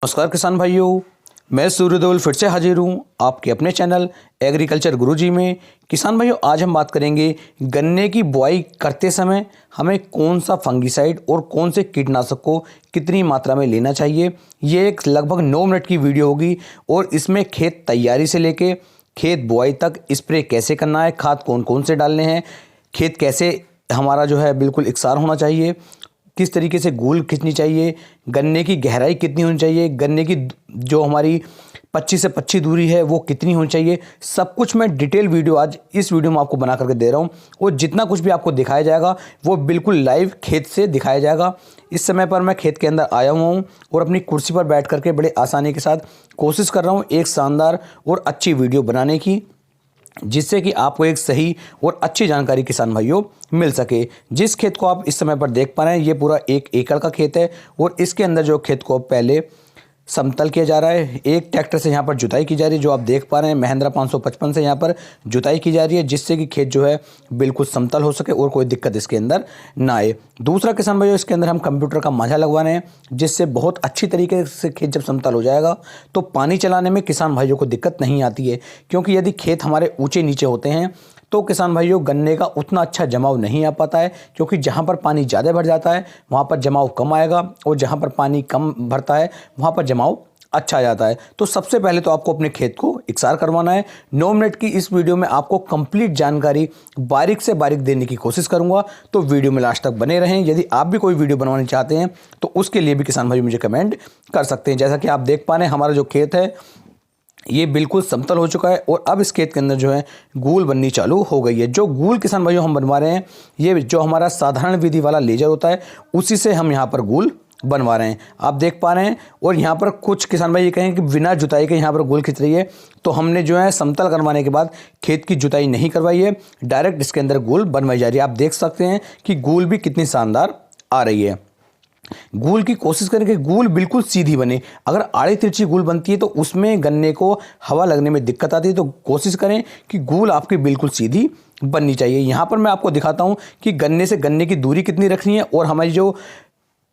नमस्कार किसान भाइयों, मैं सूर्यदेवल फिर से हाजिर हूँ आपके अपने चैनल एग्रीकल्चर गुरुजी में। किसान भाइयों, आज हम बात करेंगे गन्ने की बुआई करते समय हमें कौन सा फंगिसाइड और कौन से कीटनाशक को कितनी मात्रा में लेना चाहिए। ये एक लगभग 9 मिनट की वीडियो होगी और इसमें खेत तैयारी से लेके खेत बुआई तक स्प्रे कैसे करना है, खाद कौन कौन से डालने हैं, खेत कैसे हमारा जो है बिल्कुल इकसार होना चाहिए, किस तरीके से गूल खींचनी चाहिए, गन्ने की गहराई कितनी होनी चाहिए, गन्ने की जो हमारी 25 से 25 दूरी है वो कितनी होनी चाहिए, सब कुछ मैं डिटेल वीडियो आज इस वीडियो में आपको बना करके दे रहा हूँ। और जितना कुछ भी आपको दिखाया जाएगा वो बिल्कुल लाइव खेत से दिखाया जाएगा। इस समय पर मैं खेत के अंदर आया हुआ हूँ और अपनी कुर्सी पर बैठ करके बड़े आसानी के साथ कोशिश कर रहा हूँ एक शानदार और अच्छी वीडियो बनाने की, जिससे कि आपको एक सही और अच्छी जानकारी किसान भाइयों मिल सके। जिस खेत को आप इस समय पर देख पा रहे हैं ये पूरा 1 एकड़ का खेत है और इसके अंदर जो खेत को पहले समतल किया जा रहा है, एक ट्रैक्टर से यहाँ पर जुताई की जा रही है। जो आप देख पा रहे हैं महिंद्रा 555 से यहाँ पर जुताई की जा रही है, जिससे कि खेत जो है बिल्कुल समतल हो सके और कोई दिक्कत इसके अंदर ना आए। दूसरा किसान भाइयों, इसके अंदर हम कंप्यूटर का मांझा लगवा रहे हैं, जिससे बहुत अच्छी तरीके से खेत जब समतल हो जाएगा तो पानी चलाने में किसान भाइयों को दिक्कत नहीं आती है। क्योंकि यदि खेत हमारे ऊँचे नीचे होते हैं तो किसान भाइयों गन्ने का उतना अच्छा जमाव नहीं आ पाता है, क्योंकि जहाँ पर पानी ज़्यादा भर जाता है वहाँ पर जमाव कम आएगा और जहाँ पर पानी कम भरता है वहाँ पर जमाव अच्छा आ जाता है। तो सबसे पहले तो आपको अपने खेत को इकसार करवाना है। 9 मिनट की इस वीडियो में आपको कंप्लीट जानकारी बारीक से बारीक देने की कोशिश करूंगा, तो वीडियो में लास्ट तक बने रहें। यदि आप भी कोई वीडियो बनवाना चाहते हैं तो उसके लिए भी किसान भाई मुझे कमेंट कर सकते हैं। जैसा कि आप देख पा रहे हैं हमारा जो खेत है ये बिल्कुल समतल हो चुका है और अब इस खेत के अंदर जो है गूल बननी चालू हो गई है। जो गूल किसान भाइयों हम बनवा रहे हैं ये जो हमारा साधारण विधि वाला लेजर होता है उसी से हम यहाँ पर गूल बनवा रहे हैं, आप देख पा रहे हैं। और यहाँ पर कुछ किसान भाई ये कहें कि बिना जुताई के यहाँ पर गूल खींच रही है, तो हमने जो है समतल करवाने के बाद खेत की जुताई नहीं करवाई है, डायरेक्ट इसके अंदर गूल बनवाई जा रही है। आप देख सकते हैं कि गूल भी कितनी शानदार आ रही है। गूल की कोशिश करें कि गूल बिल्कुल सीधी बने। अगर आड़ी तिरछी गूल बनती है तो उसमें गन्ने को हवा लगने में दिक्कत आती है, तो कोशिश करें कि गूल आपकी बिल्कुल सीधी बननी चाहिए। यहाँ पर मैं आपको दिखाता हूँ कि गन्ने से गन्ने की दूरी कितनी रखनी है और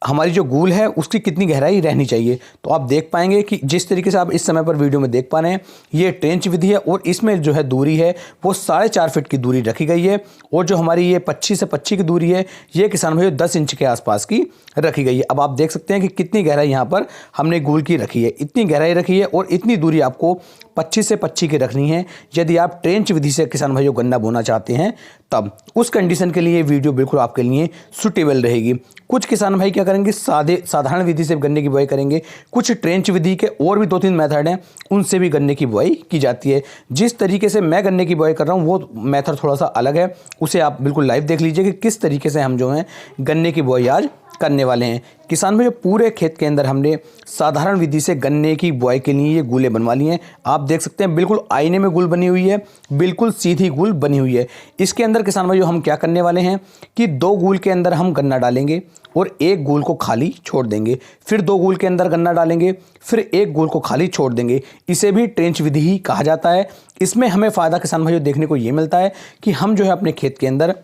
हमारी जो गूल है उसकी कितनी गहराई रहनी चाहिए। तो आप देख पाएंगे कि जिस तरीके से आप इस समय पर वीडियो में देख पा रहे हैं ये ट्रेंच विधि है और इसमें जो है दूरी है वो 4.5 फीट की दूरी रखी गई है और जो हमारी ये 25 से 25 की दूरी है ये किसान भाइयों 10 इंच के आसपास की रखी गई है। अब आप देख सकते हैं कि कितनी गहराई यहाँ पर हमने गूल की रखी है, इतनी गहराई रखी है और इतनी दूरी आपको 25 से 25 की रखनी है। यदि आप ट्रेंच विधि से किसान भाइयों गन्ना बोना चाहते हैं तब उस कंडीशन के लिए ये वीडियो बिल्कुल आपके लिए सुटेबल रहेगी। कुछ किसान भाई क्या करेंगे, साधारण विधि से गन्ने की बुआई करेंगे, कुछ ट्रेंच विधि के और भी 2-3 मेथड हैं उनसे भी गन्ने की बुआई की जाती है। जिस तरीके से मैं गन्ने की बुआई कर रहा हूँ वो मेथड थोड़ा सा अलग है, उसे आप बिल्कुल लाइव देख लीजिए कि किस तरीके से हम जो है गन्ने की बुआई आज करने वाले हैं। किसान भाई पूरे खेत के अंदर हमने साधारण विधि से गन्ने की बुआई के लिए ये गूलें बनवा ली हैं। आप देख सकते हैं बिल्कुल आईने में गूल बनी हुई है, बिल्कुल सीधी गूल बनी हुई है। इसके अंदर किसान भाई हम क्या करने वाले हैं कि 2 गूल के अंदर हम गन्ना डालेंगे और 1 गूल को खाली छोड़ देंगे, फिर 2 गूल के अंदर गन्ना डालेंगे, फिर 1 गूल को खाली छोड़ देंगे। इसे भी ट्रेंच विधि ही कहा जाता है। इसमें हमें फ़ायदा किसान भाइयों देखने को ये मिलता है कि हम जो है अपने खेत के अंदर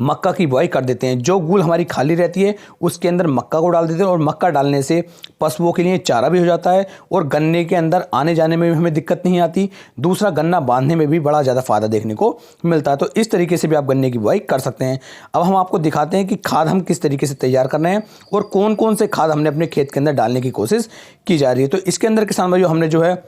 मक्का की बुआई कर देते हैं। जो गूल हमारी खाली रहती है उसके अंदर मक्का को डाल देते हैं और मक्का डालने से पशुओं के लिए चारा भी हो जाता है और गन्ने के अंदर आने जाने में भी हमें दिक्कत नहीं आती। दूसरा, गन्ना बांधने में भी बड़ा ज़्यादा फायदा देखने को मिलता है। तो इस तरीके से भी आप गन्ने की बुआई कर सकते हैं। अब हम आपको दिखाते हैं कि खाद हम किस तरीके से तैयार कर रहे हैं और कौन कौन से खाद हमने अपने खेत के अंदर डालने की कोशिश की जा रही है। तो इसके अंदर किसान भाइयों हमने जो है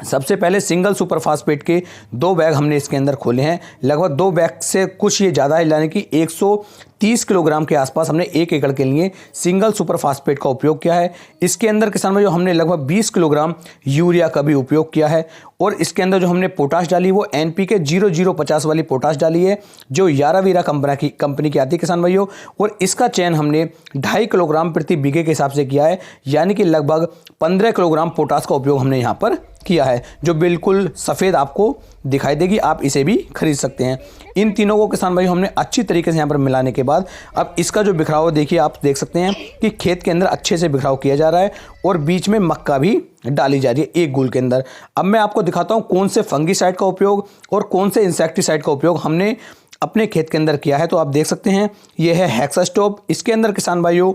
सबसे पहले सिंगल सुपर फास्फेट के 2 बैग हमने इसके अंदर खोले हैं। लगभग 2 बैग से कुछ ये ज़्यादा है, यानी कि 130 किलोग्राम के आसपास हमने 1 एकड़ के लिए सिंगल सुपर फास्फेट का उपयोग किया है। इसके अंदर किसान भाइयों हमने लगभग 20 किलोग्राम यूरिया का भी उपयोग किया है और इसके अंदर जो हमने पोटाश डाली वो NPK 0050 वाली पोटाश डाली है, जो यारावीरा कंपनी की आती है किसान भाइयों। और इसका चयन हमने 2.5 किलोग्राम प्रति बीघे के हिसाब से किया है, यानी कि लगभग 15 किलोग्राम पोटाश का उपयोग हमने यहाँ पर किया है, जो बिल्कुल सफ़ेद आपको दिखाई देगी। आप इसे भी खरीद सकते हैं। इन तीनों को किसान भाई हमने अच्छी तरीके से यहाँ पर मिलाने के बाद अब इसका जो बिखराव देखिए, आप देख सकते हैं कि खेत के अंदर अच्छे से बिखराव किया जा रहा है और बीच में मक्का भी डाली जा रही है 1 गूल के अंदर। अब मैं आपको दिखाता हूँ कौन से फंगीसाइड का उपयोग और कौन से इंसेक्टिसाइड का उपयोग हमने अपने खेत के अंदर किया है। तो आप देख सकते हैं ये है हेक्सास्टॉप। इसके अंदर किसान भाइयों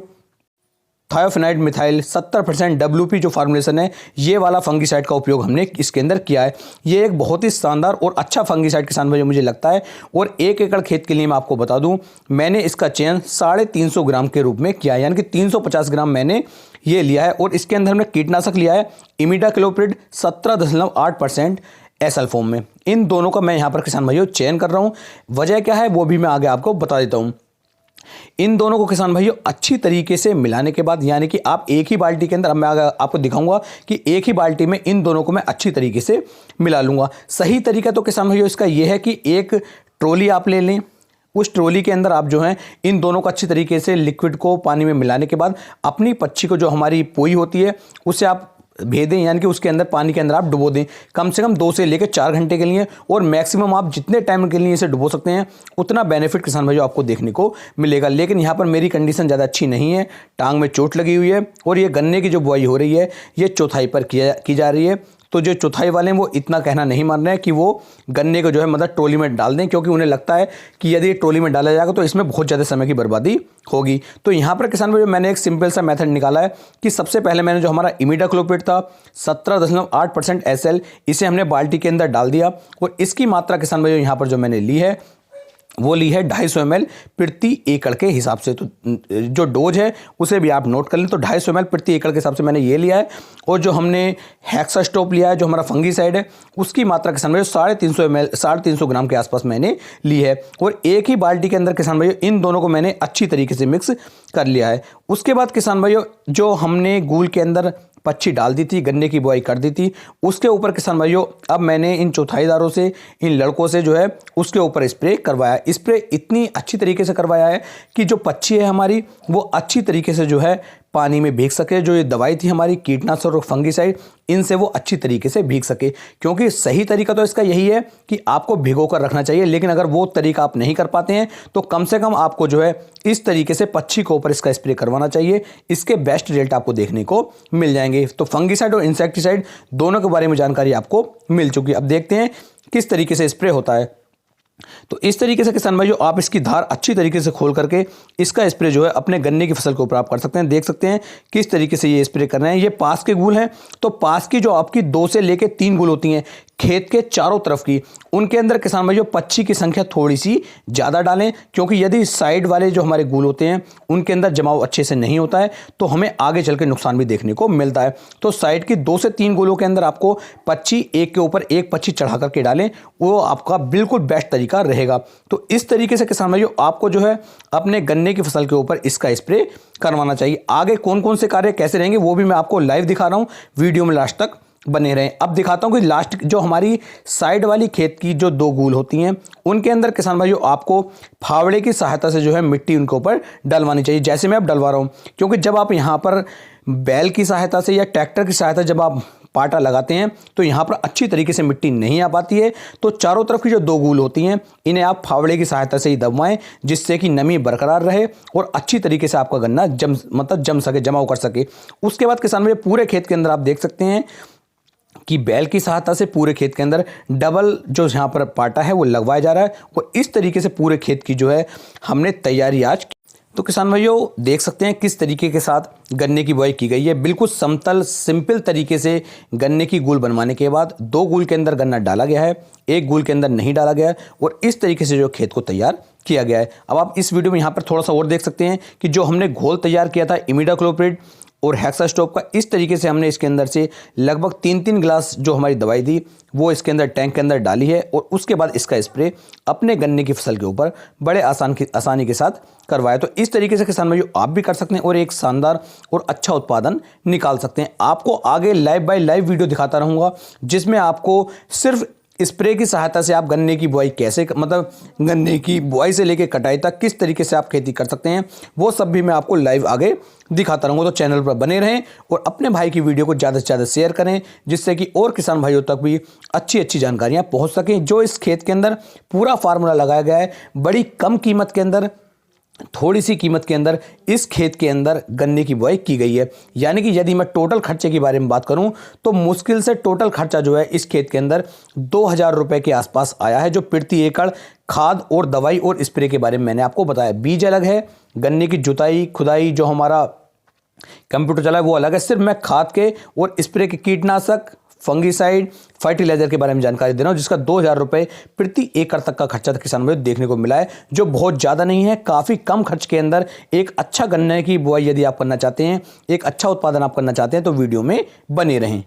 थायोफेनाइड मिथाइल 70% WP जो फार्मूलेशन है, ये वाला फंगीसाइड का उपयोग हमने इसके अंदर किया है। ये एक बहुत ही शानदार और अच्छा फंगीसाइड किसान भाई मुझे लगता है। और 1 एकड़ खेत के लिए मैं आपको बता दूं, मैंने इसका चयन 350 ग्राम के रूप में किया है, यानी कि 350 ग्राम मैंने ये लिया है। और इसके अंदर हमने कीटनाशक लिया है इमिडाक्लोप्रिड 17.8% एसएल फॉर्म में। इन दोनों का मैं यहाँ पर किसान भाइयों चयन कर रहा हूँ। वजह क्या है वो भी मैं आगे आपको बता देता हूँ। इन दोनों को किसान भाइयों अच्छी तरीके से मिलाने के बाद, यानी कि आप एक ही बाल्टी के अंदर, अब मैं आपको दिखाऊंगा कि एक ही बाल्टी में इन दोनों को मैं अच्छी तरीके से मिला लूंगा। सही तरीका तो किसान भाइयों इसका यह है कि एक ट्रॉली आप ले लें, उस ट्रॉली के अंदर आप जो है इन दोनों को अच्छी तरीके से लिक्विड को पानी में मिलाने के बाद अपनी पच्छी को, जो हमारी पोई होती है, उसे आप भेदें, यानी कि उसके अंदर पानी के अंदर आप डुबो दें कम से कम 2 से लेकर 4 घंटे के लिए। और मैक्सिमम आप जितने टाइम के लिए इसे डुबो सकते हैं उतना बेनिफिट किसान भाइयों आपको देखने को मिलेगा। लेकिन यहाँ पर मेरी कंडीशन ज़्यादा अच्छी नहीं है, टांग में चोट लगी हुई है और ये गन्ने की जो बुआई हो रही है ये चौथाई पर की जा रही है। तो जो चौथाई वाले हैं वो इतना कहना नहीं मान रहे हैं कि वो गन्ने को जो है मतलब ट्रॉली में डाल दें, क्योंकि उन्हें लगता है कि यदि ट्रॉली में डाला जाएगा तो इसमें बहुत ज़्यादा समय की बर्बादी होगी। तो यहाँ पर किसान भाई मैंने एक सिंपल सा मेथड निकाला है कि सबसे पहले मैंने जो हमारा इमिडाक्लोप्रिड था 17.8% एसएल, इसे हमने बाल्टी के अंदर डाल दिया। और इसकी मात्रा किसान भाई यहाँ पर जो मैंने ली है वो ली है 250 ml प्रति एकड़ के हिसाब से। तो जो डोज है उसे भी आप नोट कर लें। तो 250 ml प्रति एकड़ के हिसाब से मैंने ये लिया है। और जो हमने हेक्सास्टॉप लिया है, जो हमारा फंगीसाइड है, उसकी मात्रा किसान भाई 350 ग्राम के आसपास मैंने ली है। और एक ही बाल्टी के अंदर किसान भाई इन दोनों को मैंने अच्छी तरीके से मिक्स कर लिया है। उसके बाद किसान भाइयों जो हमने गूल के अंदर पच्छी डाल दी थी, गन्ने की बुआई कर दी थी, उसके ऊपर किसान भाइयों अब मैंने इन चौथाईदारों से, इन लड़कों से जो है उसके ऊपर स्प्रे करवाया। स्प्रे इतनी अच्छी तरीके से करवाया है कि जो पच्छी है हमारी वो अच्छी तरीके से जो है पानी में भीग सके। जो ये दवाई थी हमारी कीटनाशक और फंगीसाइड, इनसे वो अच्छी तरीके से भीग सके। क्योंकि सही तरीका तो इसका यही है कि आपको भिगो कर रखना चाहिए, लेकिन अगर वो तरीका आप नहीं कर पाते हैं तो कम से कम आपको जो है इस तरीके से पच्छी के ऊपर इसका स्प्रे करवाना चाहिए। इसके बेस्ट रिजल्ट आपको देखने को मिल जाएंगे। तो फंगीसाइड और इंसेक्टिसाइड दोनों के बारे में जानकारी आपको मिल चुकी है। अब देखते हैं किस तरीके से स्प्रे होता है। तो इस तरीके से किसान भाइयों आप इसकी धार अच्छी तरीके से खोल करके इसका स्प्रे जो है अपने गन्ने की फसल के ऊपर आप कर सकते हैं। देख सकते हैं किस तरीके से ये स्प्रे कर रहे हैं। ये पास के गूल हैं, तो पास की जो आपकी 2 से लेकर 3 गूल होती हैं खेत के चारों तरफ की, उनके अंदर किसान भाइयों पच्छी की संख्या थोड़ी सी ज़्यादा डालें। क्योंकि यदि साइड वाले जो हमारे गूल होते हैं उनके अंदर जमाव अच्छे से नहीं होता है तो हमें आगे चल के नुकसान भी देखने को मिलता है। तो साइड की 2 से 3 गूलों के अंदर आपको पच्छी एक के ऊपर एक पच्छी चढ़ा करके डालें, वो आपका बिल्कुल बेस्ट तरीका रहेगा। तो इस तरीके से किसान भाइयों आपको जो है अपने गन्ने की फसल के ऊपर इसका स्प्रे करवाना चाहिए। आगे कौन कौन से कार्य कैसे रहेंगे वो भी मैं आपको लाइव दिखा रहा हूँ, वीडियो में लास्ट तक बने रहें। अब दिखाता हूं कि लास्ट जो हमारी साइड वाली खेत की जो 2 गूल होती हैं उनके अंदर किसान भाइयों आपको फावड़े की सहायता से जो है मिट्टी उनके ऊपर डलवानी चाहिए, जैसे मैं अब डलवा रहा हूं। क्योंकि जब आप यहां पर बैल की सहायता से या ट्रैक्टर की सहायता जब आप पाटा लगाते हैं तो यहाँ पर अच्छी तरीके से मिट्टी नहीं आ पाती है। तो चारों तरफ की जो 2 गूल होती हैं इन्हें आप फावड़े की सहायता से ही दबवाएं, जिससे कि नमी बरकरार रहे और अच्छी तरीके से आपका गन्ना जम सके, जमाव कर सके। उसके बाद किसान भाई पूरे खेत के अंदर आप देख सकते हैं कि बैल की सहायता से पूरे खेत के अंदर डबल जो यहाँ पर पाटा है वो लगवाया जा रहा है। और इस तरीके से पूरे खेत की जो है हमने तैयारी आज की। तो किसान भाइयों देख सकते हैं किस तरीके के साथ गन्ने की बुआई की गई है। बिल्कुल समतल सिंपल तरीके से गन्ने की गूल बनवाने के बाद 2 गूल के अंदर गन्ना डाला गया है, 1 गूल के अंदर नहीं डाला गया है और इस तरीके से जो खेत को तैयार किया गया है। अब आप इस वीडियो में यहाँ पर थोड़ा सा और देख सकते हैं कि जो हमने घोल तैयार किया था इमिडाक्लोप्रिड और हेक्सास्टॉप का, इस तरीके से हमने इसके अंदर से लगभग 3-3 गिलास जो हमारी दवाई थी वो इसके अंदर टैंक के अंदर डाली है। और उसके बाद इसका स्प्रे अपने गन्ने की फसल के ऊपर बड़े आसानी के साथ करवाया। तो इस तरीके से किसान भाइयों आप भी कर सकते हैं और एक शानदार और अच्छा उत्पादन निकाल सकते हैं। आपको आगे लाइव बाय लाइव वीडियो दिखाता रहूँगा जिसमें आपको सिर्फ स्प्रे की सहायता से आप गन्ने की बुआई कैसे, मतलब गन्ने की बुआई से लेकर कटाई तक किस तरीके से आप खेती कर सकते हैं वो सब भी मैं आपको लाइव आगे दिखाता रहूँगा। तो चैनल पर बने रहें और अपने भाई की वीडियो को ज़्यादा से ज़्यादा शेयर करें, जिससे कि और किसान भाइयों तक भी अच्छी अच्छी जानकारियाँ पहुँच सकें। जो इस खेत के अंदर पूरा फार्मूला लगाया गया है, बड़ी कम कीमत के अंदर, थोड़ी सी कीमत के अंदर इस खेत के अंदर गन्ने की बुआई की गई है। यानी कि यदि मैं टोटल खर्चे के बारे में बात करूं तो मुश्किल से टोटल खर्चा जो है इस खेत के अंदर 2000 रुपए के आसपास आया है, जो प्रति एकड़ खाद और दवाई और स्प्रे के बारे में मैंने आपको बताया। बीज अलग है, गन्ने की जुताई खुदाई जो हमारा कंप्यूटर चला है वो अलग है। सिर्फ मैं खाद के और स्प्रे के कीटनाशक, फंगीसाइड, फर्टिलाइजर के बारे में जानकारी दे रहा हूं, जिसका 2,000 रुपये प्रति एकड़ तक का खर्चा किसान भाइयों देखने को मिला है, जो बहुत ज़्यादा नहीं है। काफ़ी कम खर्च के अंदर एक अच्छा गन्ने की बुआई यदि आप करना चाहते हैं, एक अच्छा उत्पादन आप करना चाहते हैं, तो वीडियो में बने रहें।